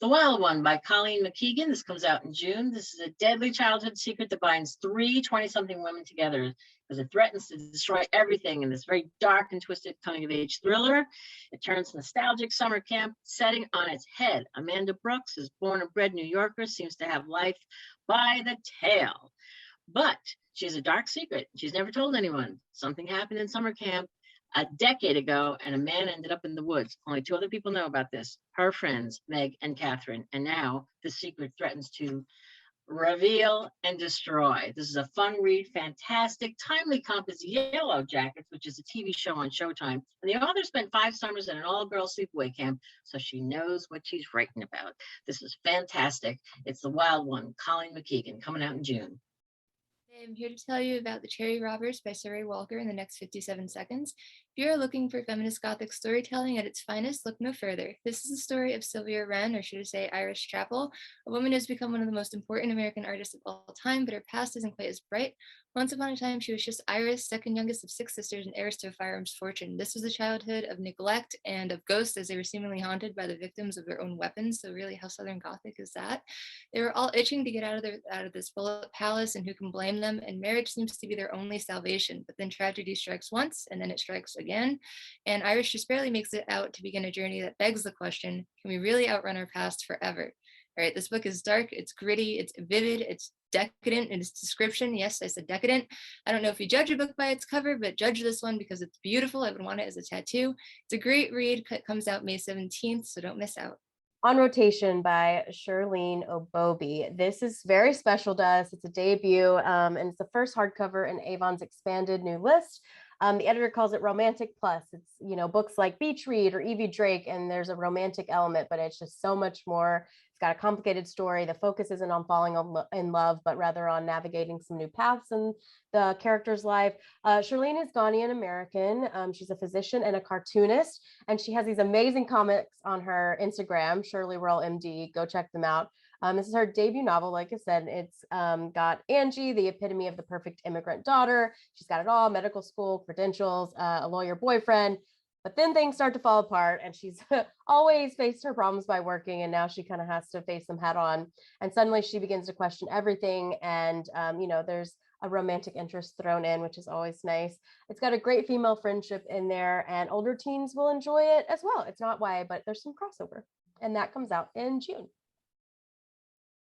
The Wild One by Colleen McKeegan. This comes out in June. This is a deadly childhood secret that binds three 20-something women together because it threatens to destroy everything in this very dark and twisted coming-of-age thriller. It turns nostalgic summer camp setting on its head. Amanda Brooks is born and bred New Yorker, seems to have life by the tail. But she has a dark secret. She's never told anyone. Something happened in summer camp a decade ago, and a man ended up in the woods. Only two other people know about this, her friends, Meg and Catherine. And now the secret threatens to reveal and destroy. This is a fun read, fantastic. Timely comp is Yellow Jackets, which is a TV show on Showtime. And the author spent 5 summers in an all-girl sleepaway camp, so she knows what she's writing about. This is fantastic. It's The Wild One, Colleen McKeegan, coming out in June. I'm here to tell you about The Cherry Robbers by Surrey Walker in the next 57 seconds. If you're looking for feminist Gothic storytelling at its finest, look no further. This is the story of Sylvia Wren, or should I say Iris Chappell, a woman who has become one of the most important American artists of all time, but her past isn't quite as bright. Once upon a time, she was just Iris, second youngest of 6 sisters and heiress to a firearms fortune. This was a childhood of neglect and of ghosts, as they were seemingly haunted by the victims of their own weapons. So really, how Southern Gothic is that? They were all itching to get out of this bullet palace, and who can blame them? And marriage seems to be their only salvation. But then tragedy strikes once, and then it strikes again. And Iris just barely makes it out to begin a journey that begs the question, can we really outrun our past forever? All right, this book is dark, it's gritty, it's vivid, it's decadent in its description. Yes, I said decadent. I don't know if you judge a book by its cover, but judge this one because it's beautiful. I would want it as a tattoo. It's a great read. It comes out May 17th, so don't miss out. On Rotation by Shirlene Obobi. This is very special to us. It's a debut, and it's the first hardcover in Avon's expanded new list. The editor calls it Romantic Plus. It's, books like Beach Read or Evie Drake, and there's a romantic element, but it's just so much more. It's got a complicated story. The focus isn't on falling in love, but rather on navigating some new paths in the character's life. Shirlene is Ghanaian American. She's a physician and a cartoonist, and she has these amazing comics on her Instagram, Shirley Rural MD. Go check them out. This is her debut novel. Like I said, it's got Angie, the epitome of the perfect immigrant daughter. She's got it all: medical school, credentials, a lawyer boyfriend. But then things start to fall apart, and she's always faced her problems by working, and now she kind of has to face them head on. And suddenly she begins to question everything, and there's a romantic interest thrown in, which is always nice. It's got a great female friendship in there, and older teens will enjoy it as well. It's not YA, but there's some crossover, and that comes out in June.